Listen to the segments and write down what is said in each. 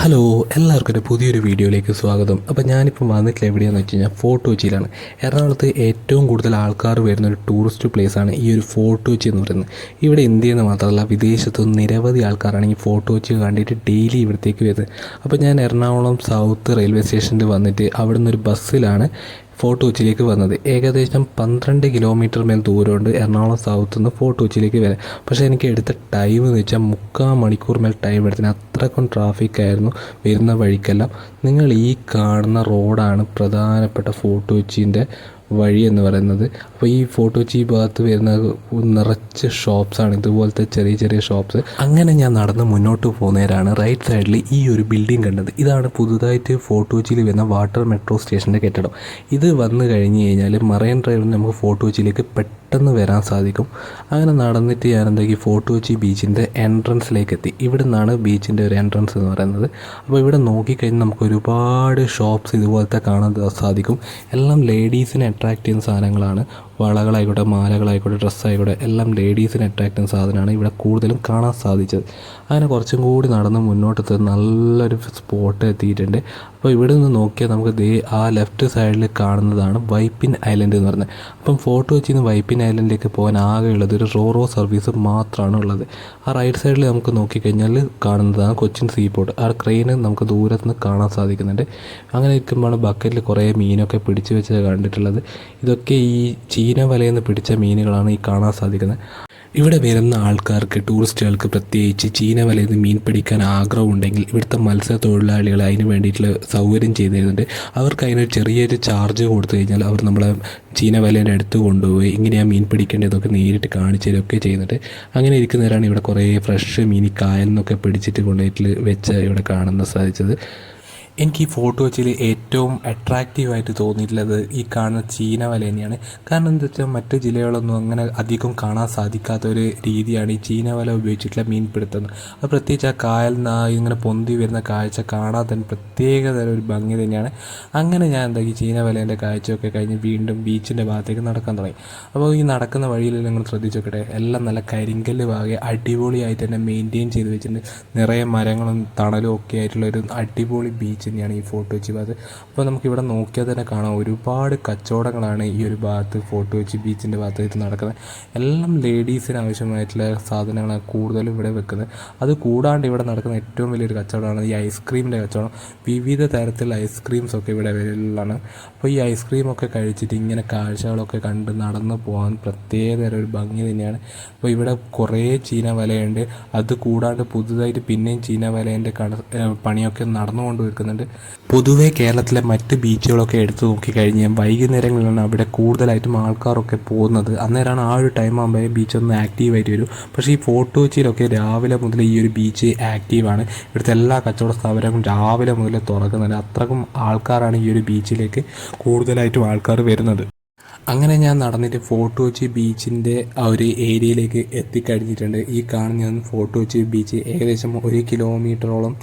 Hello, എല്ലാവർക്കും ഒരു പുതിയൊരു വീഡിയോയിലേക്ക് സ്വാഗതം. അപ്പോൾ ഞാനിപ്പോൾ വന്നിട്ടില്ല എവിടെയാണെന്ന് വെച്ച് കഴിഞ്ഞാൽ ഫോർട്ട് കൊച്ചിയിലാണ്. എറണാകുളത്ത് ഏറ്റവും കൂടുതൽ ആൾക്കാർ വരുന്ന ഒരു ടൂറിസ്റ്റ് പ്ലേസാണ് ഈ ഒരു ഫോർട്ട് കൊച്ചി എന്ന് പറയുന്നത്. ഇവിടെ ഇന്ത്യയിൽ നിന്ന് മാത്രമല്ല വിദേശത്തു നിന്ന് നിരവധി ആൾക്കാരാണ് ഈ ഫോർട്ട് കൊച്ചി കണ്ടിട്ട് ഡെയിലി ഇവിടത്തേക്ക് വരുന്നത്. അപ്പോൾ ഞാൻ എറണാകുളം സൗത്ത് റെയിൽവേ സ്റ്റേഷനിൽ വന്നിട്ട് അവിടെ നിന്നൊരു ബസ്സിലാണ് ഫോർട്ട് കൊച്ചിയിലേക്ക് വന്നത്. ഏകദേശം 12 കിലോമീറ്റർ മേൽ ദൂരമുണ്ട് എറണാകുളം സൗത്ത് നിന്ന് ഫോർട്ട് കൊച്ചിയിലേക്ക് വരാൻ. പക്ഷേ എനിക്ക് എടുത്ത ടൈം എന്ന് വെച്ചാൽ 3/4 മണിക്കൂർ മേൽ ടൈം എടുത്തിന്. അത്രക്കും ട്രാഫിക്കായിരുന്നു വരുന്ന വഴിക്കെല്ലാം. നിങ്ങൾ ഈ കാണുന്ന റോഡാണ് പ്രധാനപ്പെട്ട ഫോർട്ട് കൊച്ചിൻ്റെ വഴി എന്ന് പറയുന്നത്. അപ്പോൾ ഈ ഫോർട്ട് കൊച്ചി ഭാഗത്ത് വരുന്ന നിറച്ച് ഷോപ്സാണ്, ഇതുപോലത്തെ ചെറിയ ചെറിയ ഷോപ്സ്. അങ്ങനെ ഞാൻ നടന്ന് മുന്നോട്ട് പോകുന്നേരാണ് റൈറ്റ് സൈഡിൽ ഈ ഒരു ബിൽഡിംഗ് കണ്ടത്. ഇതാണ് പുതുതായിട്ട് ഫോർട്ട് കൊച്ചിയിൽ വരുന്ന വാട്ടർ മെട്രോ സ്റ്റേഷൻ്റെ കെട്ടിടം. ഇത് വന്നു കഴിഞ്ഞ് കഴിഞ്ഞാൽ മറൈൻ ഡ്രൈവിൽ നമുക്ക് ഫോർട്ട് കൊച്ചിയിലേക്ക് പെട്ടെന്ന് വരാൻ സാധിക്കും. അങ്ങനെ നടന്നിട്ട് ഞാൻ എന്താക്കി ഫോർട്ട് കൊച്ചി ബീച്ചിൻ്റെ എൻട്രൻസിലേക്ക് എത്തി. ഇവിടെ നിന്നാണ് ബീച്ചിൻ്റെ ഒരു എൻട്രൻസ് എന്ന് പറയുന്നത്. അപ്പോൾ ഇവിടെ നോക്കിക്കഴിഞ്ഞാൽ നമുക്ക് ഒരുപാട് ഷോപ്സ് ഇതുപോലത്തെ കാണാൻ സാധിക്കും. എല്ലാം ലേഡീസിനെ അട്രാക്റ്റ് ചെയ്യുന്ന സാധനങ്ങളാണ്. വളകളായിക്കോട്ടെ, മാലകളായിക്കോട്ടെ, ഡ്രസ്സായിക്കോട്ടെ, എല്ലാം ലേഡീസിനെ അട്രാക്റ്റ് ചെയ്യുന്ന സാധനമാണ് ഇവിടെ കൂടുതലും കാണാൻ സാധിച്ചത്. അങ്ങനെ കുറച്ചും കൂടി നടന്ന് മുന്നോട്ടെത്തി നല്ലൊരു സ്പോട്ട് എത്തിയിട്ടുണ്ട്. അപ്പോൾ ഇവിടെ നിന്ന് നോക്കിയാൽ നമുക്ക് ആ ലെഫ്റ്റ് സൈഡിൽ കാണുന്നതാണ് വൈപ്പിൻ ഐലൻഡ് എന്ന് പറയുന്നത്. അപ്പം ഫോർട്ട് കൊച്ചിയിൽ നിന്ന് വൈപ്പിൻ ഐലൻഡിലേക്ക് പോകാൻ ആകെയുള്ളത് ഒരു റോറോ സർവീസ് മാത്രമാണ് ഉള്ളത്. ആ റൈറ്റ് സൈഡിൽ നമുക്ക് നോക്കിക്കഴിഞ്ഞാൽ കാണുന്നതാണ് കൊച്ചിൻ സീപോർട്ട്. ആ ക്രെയിന് നമുക്ക് ദൂരത്ത് നിന്ന് കാണാൻ സാധിക്കുന്നുണ്ട്. അങ്ങനെ ഇരിക്കുമ്പോഴാണ് ബക്കറ്റിൽ കുറേ മീനൊക്കെ പിടിച്ചു വെച്ച് കണ്ടിട്ടുള്ളത്. ഇതൊക്കെ ഈ ചീന വലയിൽ നിന്ന് പിടിച്ച മീനുകളാണ് ഈ കാണാൻ സാധിക്കുന്നത്. ഇവിടെ വരുന്ന ആൾക്കാർക്ക്, ടൂറിസ്റ്റുകൾക്ക് പ്രത്യേകിച്ച് ചീന വലയിൽ നിന്ന് മീൻ പിടിക്കാൻ ആഗ്രഹമുണ്ടെങ്കിൽ ഇവിടുത്തെ മത്സ്യത്തൊഴിലാളികൾ അതിന് വേണ്ടിയിട്ടുള്ള സൗകര്യം ചെയ്തു തരുന്നുണ്ട്. അവർക്ക് അതിനൊരു ചെറിയൊരു ചാർജ് കൊടുത്തു കഴിഞ്ഞാൽ അവർ നമ്മളെ ചീന വലേൻ്റെ അടുത്ത് കൊണ്ടുപോയി ഇങ്ങനെയാണ് മീൻ പിടിക്കേണ്ടതൊക്കെ നേരിട്ട് കാണിച്ചു തരുമൊക്കെ ചെയ്യുന്നുണ്ട്. അങ്ങനെ ഇരിക്കുന്നവരാണ് ഇവിടെ കുറേ ഫ്രഷ് മീൻ കായലിൽ നിന്നൊക്കെ പിടിച്ചിട്ട് കൊണ്ടുപോയിട്ട് വെച്ച് ഇവിടെ കാണുന്ന സാധിച്ചത്. എനിക്ക് ഈ ഫോർട്ട് കൊച്ചിയിൽ ഏറ്റവും അട്രാക്റ്റീവായിട്ട് തോന്നിയിട്ടുള്ളത് ഈ കാണുന്ന ചീന വല തന്നെയാണ്. കാരണം എന്താ വെച്ചാൽ മറ്റ് ജില്ലകളൊന്നും അങ്ങനെ അധികം കാണാൻ സാധിക്കാത്തൊരു രീതിയാണ് ഈ ചീന വല ഉപയോഗിച്ചിട്ടുള്ള മീൻപിടുത്തം. അത് പ്രത്യേകിച്ച് ആ കായൽ നിന്ന് ഇങ്ങനെ പൊന്തി വരുന്ന കാഴ്ച കാണാൻ തന്നെ പ്രത്യേക തരം ഒരു ഭംഗി തന്നെയാണ്. അങ്ങനെ ഞാൻ എന്താക്കി ചീന വലേൻ്റെ കാഴ്ചയൊക്കെ കഴിഞ്ഞ് വീണ്ടും ബീച്ചിൻ്റെ ഭാഗത്തേക്ക് നടക്കാൻ തുടങ്ങി. അപ്പോൾ ഈ നടക്കുന്ന വഴിയിൽ നിങ്ങൾ ശ്രദ്ധിച്ച് നോക്കട്ടെ, എല്ലാം നല്ല കരിങ്കല്ല് ഭാഗം അടിപൊളിയായിട്ട് തന്നെ മെയിൻറ്റെയിൻ ചെയ്ത് വെച്ചിട്ടുണ്ട്. നിറയെ മരങ്ങളും തണലും ഒക്കെ ആയിട്ടുള്ളൊരു അടിപൊളി ബീച്ച് തന്നെയാണ് ഈ ഫോർട്ട് കൊച്ചി ഭാഗത്ത്. അപ്പോൾ നമുക്കിവിടെ നോക്കിയാൽ തന്നെ കാണാം ഒരുപാട് കച്ചവടങ്ങളാണ് ഈ ഒരു ഭാഗത്ത് ഫോർട്ട് കൊച്ചി ബീച്ചിൻ്റെ ഭാഗത്തായിട്ട് നടക്കുന്നത്. എല്ലാം ലേഡീസിന് ആവശ്യമായിട്ടുള്ള സാധനങ്ങളാണ് കൂടുതലും ഇവിടെ വെക്കുന്നത്. അത് കൂടാണ്ട് ഇവിടെ നടക്കുന്ന ഏറ്റവും വലിയൊരു കച്ചവടമാണ് ഈ ഐസ്ക്രീമിൻ്റെ കച്ചവടം. വിവിധ തരത്തിലുള്ള ഐസ്ക്രീംസൊക്കെ ഇവിടെ അവൈലബിളാണ്. അപ്പോൾ ഈ ഐസ്ക്രീമൊക്കെ കഴിച്ചിട്ട് ഇങ്ങനെ കാഴ്ചകളൊക്കെ കണ്ട് നടന്ന് പോകാൻ പ്രത്യേക ഒരു ഭംഗി തന്നെയാണ്. അപ്പോൾ ഇവിടെ കുറേ ചീന വലയുണ്ട്. അത് കൂടാണ്ട് പുതുതായിട്ട് പിന്നെയും ചീന വലേൻ്റെ പണിയൊക്കെ നടന്നുകൊണ്ട് വെക്കുന്നുണ്ട്. പൊതുവെ കേരളത്തിലെ മറ്റ് ബീച്ചുകളൊക്കെ എടുത്തു നോക്കിക്കഴിഞ്ഞാൽ വൈകുന്നേരങ്ങളിലാണ് അവിടെ കൂടുതലായിട്ടും ആൾക്കാരൊക്കെ പോകുന്നത്. അന്നേരമാണ് ആ ഒരു ടൈം ആകുമ്പോൾ ബീച്ചൊന്ന് ആക്റ്റീവായിട്ട് വരും. പക്ഷേ ഈ ഫോർട്ട് കൊച്ചിയിലൊക്കെ രാവിലെ മുതൽ ഈ ഒരു ബീച്ച് ആക്റ്റീവാണ്. ഇവിടുത്തെ എല്ലാ കച്ചവട സ്ഥാപനങ്ങളും രാവിലെ മുതൽ തുറക്കുന്നുണ്ട്. അത്രക്കും ആൾക്കാരാണ് ഈ ഒരു ബീച്ചിലേക്ക് കൂടുതലായിട്ടും ആൾക്കാർ വരുന്നത്. അങ്ങനെ ഞാൻ നടന്നിട്ട് ഫോർട്ട് കൊച്ചി ബീച്ചിൻ്റെ ആ ഒരു ഏരിയയിലേക്ക് എത്തിക്കഴിഞ്ഞിട്ടുണ്ട്. ഈ കാണുന്ന ഫോർട്ട് കൊച്ചി ബീച്ച് ഏകദേശം 1 കിലോമീറ്ററോളം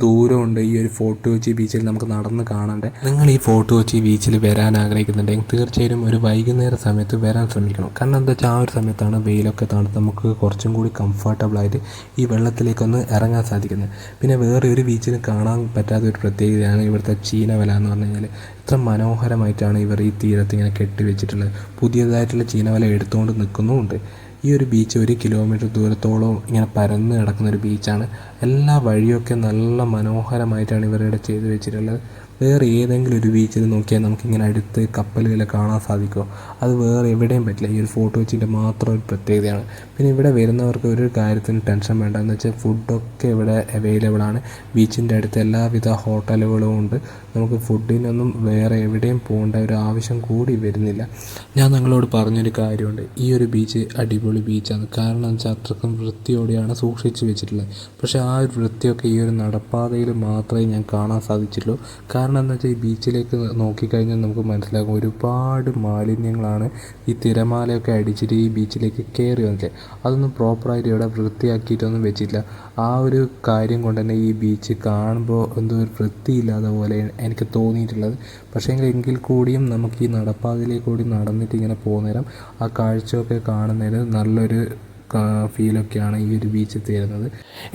ദൂരമുണ്ട്. ഈ ഒരു ഫോർട്ട് കൊച്ചി ബീച്ചിൽ നമുക്ക് നടന്ന് കാണണ്ടേ. നിങ്ങൾ ഈ ഫോർട്ട് കൊച്ചി ബീച്ചിൽ വരാൻ ആഗ്രഹിക്കുന്നുണ്ടെങ്കിൽ തീർച്ചയായും ഒരു വൈകുന്നേര സമയത്ത് വരാൻ ശ്രമിക്കണം. കാരണം എന്താ വെച്ചാൽ ആ ഒരു സമയത്താണ് വെയിലൊക്കെ തണുത്ത് നമുക്ക് കുറച്ചും കൂടി കംഫർട്ടബിളായിട്ട് ഈ വെള്ളത്തിലേക്കൊന്ന് ഇറങ്ങാൻ സാധിക്കുന്നത്. പിന്നെ വേറെ ഒരു ബീച്ചിന് കാണാൻ പറ്റാത്ത ഒരു പ്രത്യേകതയാണ് ഇവിടുത്തെ ചീന വല എന്ന് പറഞ്ഞു കഴിഞ്ഞാൽ. എത്ര മനോഹരമായിട്ടാണ് ഇവർ ഈ തീരത്ത് ഇങ്ങനെ കെട്ടിവെച്ചിട്ടുള്ളത്. പുതിയതായിട്ടുള്ള ചീനവല എടുത്തുകൊണ്ട് നിൽക്കുന്നുമുണ്ട്. ഈ ഒരു ബീച്ച് 1 കിലോമീറ്റർ ദൂരത്തോളം ഇങ്ങനെ പരന്ന് കിടക്കുന്ന ഒരു ബീച്ചാണ്. എല്ലാ വഴിയൊക്കെ നല്ല മനോഹരമായിട്ടാണ് ഇവരിവിടെ ചെയ്തു വെച്ചിട്ടുള്ളത്. വേറെ ഏതെങ്കിലും ഒരു ബീച്ചിൽ നോക്കിയാൽ നമുക്കിങ്ങനെ അടുത്ത് കപ്പലുകൾ കാണാൻ സാധിക്കുമോ? അത് വേറെ എവിടെയും പറ്റില്ല. ഈ ഒരു ഫോർട്ട് കൊച്ചിൻ്റെ മാത്രം ഒരു പ്രത്യേകതയാണ്. പിന്നെ ഇവിടെ വരുന്നവർക്ക് ഒരു കാര്യത്തിന് ടെൻഷൻ വേണ്ട. എന്ന് വെച്ചാൽ ഫുഡൊക്കെ ഇവിടെ അവൈലബിളാണ്. ബീച്ചിൻ്റെ അടുത്ത് എല്ലാവിധ ഹോട്ടലുകളും ഉണ്ട്. നമുക്ക് ഫുഡിനൊന്നും വേറെ എവിടെയും പോകേണ്ട ഒരു ആവശ്യം കൂടി വരുന്നില്ല. ഞാൻ നിങ്ങളോട് പറഞ്ഞൊരു കാര്യമുണ്ട്, ഈ ഒരു ബീച്ച് അടിപൊളി ബീച്ചാണ്. കാരണം എന്ന് വെച്ചാൽ അത്രക്കും വൃത്തിയോടെയാണ് സൂക്ഷിച്ച് വെച്ചിട്ടുള്ളത്. പക്ഷേ ആ ഒരു വൃത്തിയൊക്കെ ഈ ഒരു നടപ്പാതയിൽ മാത്രമേ ഞാൻ കാണാൻ സാധിച്ചുള്ളൂ. കാരണം എന്താ വെച്ചാൽ ഈ ബീച്ചിലേക്ക് നോക്കിക്കഴിഞ്ഞാൽ നമുക്ക് മനസ്സിലാകും ഒരുപാട് മാലിന്യങ്ങളാണ് ഈ തിരമാലയൊക്കെ അടിച്ചിട്ട് ഈ ബീച്ചിലേക്ക് കയറി വന്നത്. അതൊന്നും പ്രോപ്പറായിട്ട് ഇവിടെ വൃത്തിയാക്കിയിട്ടൊന്നും വെച്ചിട്ടില്ല. ആ ഒരു കാര്യം കൊണ്ട് തന്നെ ഈ ബീച്ച് കാണുമ്പോൾ എന്തോ ഒരു വൃത്തിയില്ലാതെ പോലെ എനിക്ക് തോന്നിയിട്ടുള്ളത്. പക്ഷേ എങ്കിൽ കൂടിയും നമുക്ക് ഈ നടപ്പാതയിലേക്ക് കൂടി നടന്നിട്ട് ഇങ്ങനെ പോകുന്നേരം ആ കാഴ്ചയൊക്കെ കാണുന്നതിന് നല്ലൊരു ഫീലൊക്കെയാണ് ഈ ഒരു ബീച്ചിൽ തരുന്നത്.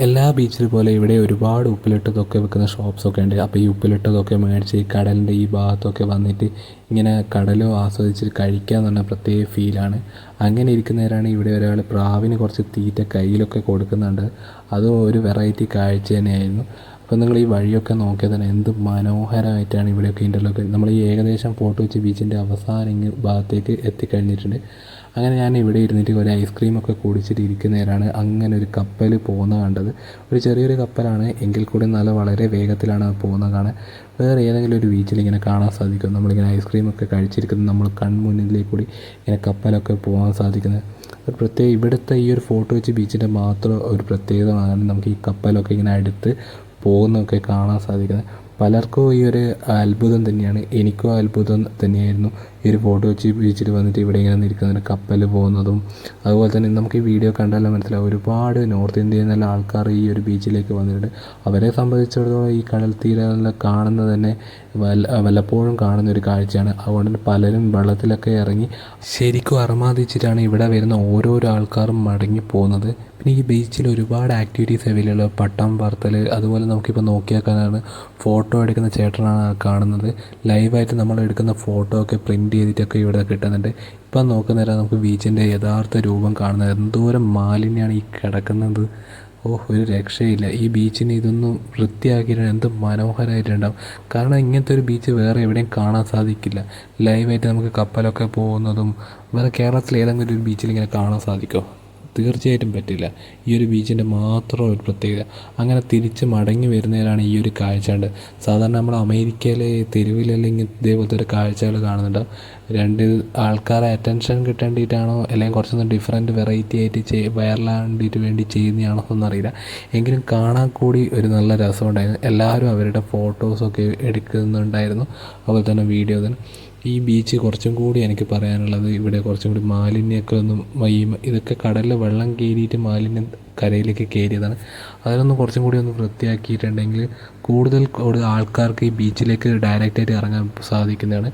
എല്ലാ ബീച്ചിൽ പോലെ ഇവിടെ ഒരുപാട് ഉപ്പിലിട്ടതൊക്കെ വെക്കുന്ന ഷോപ്സൊക്കെ ഉണ്ട്. അപ്പോൾ ഈ ഉപ്പിലിട്ടതൊക്കെ മേടിച്ച് ഈ കടലിൻ്റെ ഈ ഭാഗത്തൊക്കെ വന്നിട്ട് ഇങ്ങനെ കടലോ ആസ്വദിച്ച് കഴിക്കുക എന്ന് പറഞ്ഞാൽ പ്രത്യേക ഫീലാണ്. അങ്ങനെ ഇരിക്കുന്നവരാണ് ഇവിടെ ഒരാൾ പ്രാവിന് കുറച്ച് തീറ്റ കയ്യിലൊക്കെ കൊടുക്കുന്നുണ്ട്. അതും ഒരു വെറൈറ്റി കാഴ്ച തന്നെയായിരുന്നു. അപ്പോൾ നിങ്ങൾ ഈ വഴിയൊക്കെ നോക്കിയാൽ തന്നെ എന്ത് മനോഹരമായിട്ടാണ് ഇവിടെയൊക്കെ ഇൻ്റർലോക്ക്. നമ്മൾ ഈ ഏകദേശം ഫോർട്ട് കൊച്ചി ബീച്ചിൻ്റെ അവസാന ഭാഗത്തേക്ക് എത്തിക്കഴിഞ്ഞിട്ടുണ്ട്. അങ്ങനെ ഞാൻ ഇവിടെ ഇരുന്നിട്ട് ഒരു ഐസ്ക്രീമൊക്കെ കുടിച്ചിട്ട് ഇരിക്കുന്നവരാണ് അങ്ങനെ ഒരു കപ്പൽ പോകുന്നത് കണ്ടത്. ഒരു ചെറിയൊരു കപ്പലാണ്, എങ്കിൽ കൂടി വളരെ വേഗത്തിലാണ് അത് പോകുന്നത് കാണാൻ. വേറെ ഏതെങ്കിലും ഒരു ബീച്ചിൽ ഇങ്ങനെ കാണാൻ സാധിക്കും നമ്മളിങ്ങനെ ഐസ്ക്രീമൊക്കെ കഴിച്ചിരിക്കുന്നത്, നമ്മൾ കൺമുന്നിലേക്ക് കൂടി ഇങ്ങനെ കപ്പലൊക്കെ പോകാൻ സാധിക്കുന്നത്. ഒരു പ്രത്യേക ഇവിടുത്തെ ഈ ഒരു ഫോർട്ട് കൊച്ചി ബീച്ചിൻ്റെ മാത്രം ഒരു പ്രത്യേകതയാണ് നമുക്ക് ഈ കപ്പലൊക്കെ ഇങ്ങനെ അടുത്ത് പോകുന്നതൊക്കെ കാണാൻ സാധിക്കുന്നത്. പലർക്കും ഈ ഒരു അത്ഭുതം തന്നെയാണ്. എനിക്കും അത്ഭുതം തന്നെയായിരുന്നു ഈ ഒരു ഫോർട്ട് കൊച്ചി ബീച്ചിൽ വന്നിട്ട് ഇവിടെ ഇങ്ങനെ നിൽക്കുന്നതിന് കപ്പൽ പോകുന്നതും. അതുപോലെ തന്നെ നമുക്ക് ഈ വീഡിയോ കണ്ടാലും മനസ്സിലാവും ഒരുപാട് നോർത്ത് ഇന്ത്യയിൽ നിന്നുള്ള ആൾക്കാർ ഈ ഒരു ബീച്ചിലേക്ക് വന്നിട്ടുണ്ട്. അവരെ സംബന്ധിച്ചിടത്തോളം ഈ കടൽ തീരങ്ങളിൽ കാണുന്നത് തന്നെ വല്ലപ്പോഴും കാണുന്ന ഒരു കാഴ്ചയാണ്. അതുകൊണ്ട് തന്നെ പലരും വെള്ളത്തിലൊക്കെ ഇറങ്ങി ശരിക്കും അർമാദിച്ചിട്ടാണ് ഇവിടെ വരുന്ന ഓരോരോ ആൾക്കാരും മടങ്ങി പോകുന്നത്. പിന്നെ ഈ ബീച്ചിൽ ഒരുപാട് ആക്ടിവിറ്റീസ് അവൈലബിൾ, പട്ടം പറത്തൽ, അതുപോലെ നമുക്കിപ്പോൾ നോക്കിയാൽ കാണാണ് ഫോട്ടോ എടുക്കുന്ന ചേട്ടനാണ് കാണുന്നത്. ലൈവായിട്ട് നമ്മൾ എടുക്കുന്ന ഫോട്ടോ ഒക്കെ പ്രിൻറ്റ് ചെയ്തിട്ടൊക്കെ ഇവിടെ കിട്ടുന്നുണ്ട്. ഇപ്പം നോക്കുന്നേരം നമുക്ക് ബീച്ചിൻ്റെ യഥാർത്ഥ രൂപം കാണുന്നത്. എന്തോരം മാലിന്യമാണ് ഈ കിടക്കുന്നത്. ഒരു രക്ഷയില്ല. ഈ ബീച്ചിന് ഇതൊന്നും വൃത്തിയാക്കിയിട്ട് എന്ത് മനോഹരമായിട്ടുണ്ടാവും. കാരണം ഇങ്ങനത്തെ ഒരു ബീച്ച് വേറെ എവിടെയും കാണാൻ സാധിക്കില്ല. ലൈവായിട്ട് നമുക്ക് കപ്പലൊക്കെ പോകുന്നതും വേറെ കേരളത്തിൽ ഏതെങ്കിലും ഒരു ബീച്ചിൽ ഇങ്ങനെ കാണാൻ സാധിക്കുമോ? തീർച്ചയായിട്ടും പറ്റില്ല. ഈ ഒരു ബീച്ചിൻ്റെ മാത്രം ഒരു പ്രത്യേകത. അങ്ങനെ തിരിച്ച് മടങ്ങി വരുന്നതിലാണ് ഈ ഒരു കാഴ്ച ഉണ്ട്. സാധാരണ നമ്മൾ അമേരിക്കയിലെ തെരുവിലല്ലെങ്കിൽ ഇതേപോലത്തെ ഒരു കാഴ്ചകൾ കാണുന്നുണ്ട്. രണ്ട് ആൾക്കാരെ അറ്റൻഷൻ കിട്ടേണ്ടിയിട്ടാണോ അല്ലെങ്കിൽ കുറച്ചൊന്നും ഡിഫറെൻറ്റ് വെറൈറ്റി ആയിട്ട് വൈറലാണ്ടിട്ട് വേണ്ടി ചെയ്യുന്നതാണോ എന്നറിയില്ല. എങ്കിലും കാണാൻ കൂടി ഒരു നല്ല രസമുണ്ടായിരുന്നു. എല്ലാവരും അവരുടെ ഫോട്ടോസൊക്കെ എടുക്കുന്നുണ്ടായിരുന്നു, അതുപോലെ തന്നെ വീഡിയോ തന്നെ. ഈ ബീച്ച് കുറച്ചും കൂടി എനിക്ക് പറയാനുള്ളത് ഇവിടെ കുറച്ചും കൂടി മാലിന്യമൊക്കെ ഇതൊക്കെ കടലിൽ വെള്ളം കയറിയിട്ട് മാലിന്യം കരയിലേക്ക് കയറിയതാണ്. അതിനൊന്നും കുറച്ചും കൂടി ഒന്ന് വൃത്തിയാക്കിയിട്ടുണ്ടെങ്കിൽ കൂടുതൽ ആൾക്കാർക്ക് ഈ ബീച്ചിലേക്ക് ഡയറക്റ്റായിട്ട് ഇറങ്ങാൻ സാധിക്കുന്നതാണ്.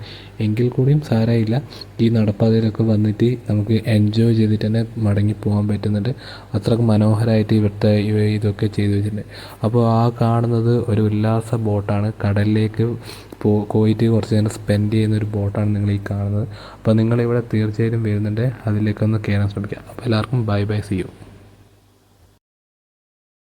എങ്കിൽ കൂടിയും സാരമില്ല, ഈ നടപ്പാതയിലൊക്കെ വന്നിട്ട് നമുക്ക് എൻജോയ് ചെയ്തിട്ട് തന്നെ മടങ്ങി പോകാൻ പറ്റുന്നുണ്ട്. അത്രയ്ക്ക് മനോഹരമായിട്ട് ഇവിടുത്തെ ഇതൊക്കെ ചെയ്തു വെച്ചിട്ടുണ്ട്. അപ്പോൾ ആ കാണുന്നത് ഒരു ഉല്ലാസ ബോട്ടാണ്. കടലിലേക്ക് പോയിട്ട് കുറച്ച് നേരം സ്പെൻഡ് ചെയ്യുന്നൊരു ബോട്ടാണ് നിങ്ങൾ ഈ കാണുന്നത്. അപ്പോൾ നിങ്ങളിവിടെ തീർച്ചയായിട്ടും വരുന്നുണ്ട്, അതിലേക്കൊന്ന് കയറാൻ ശ്രമിക്കുക. അപ്പോൾ എല്ലാവർക്കും ബൈ ബൈ, സീ യു.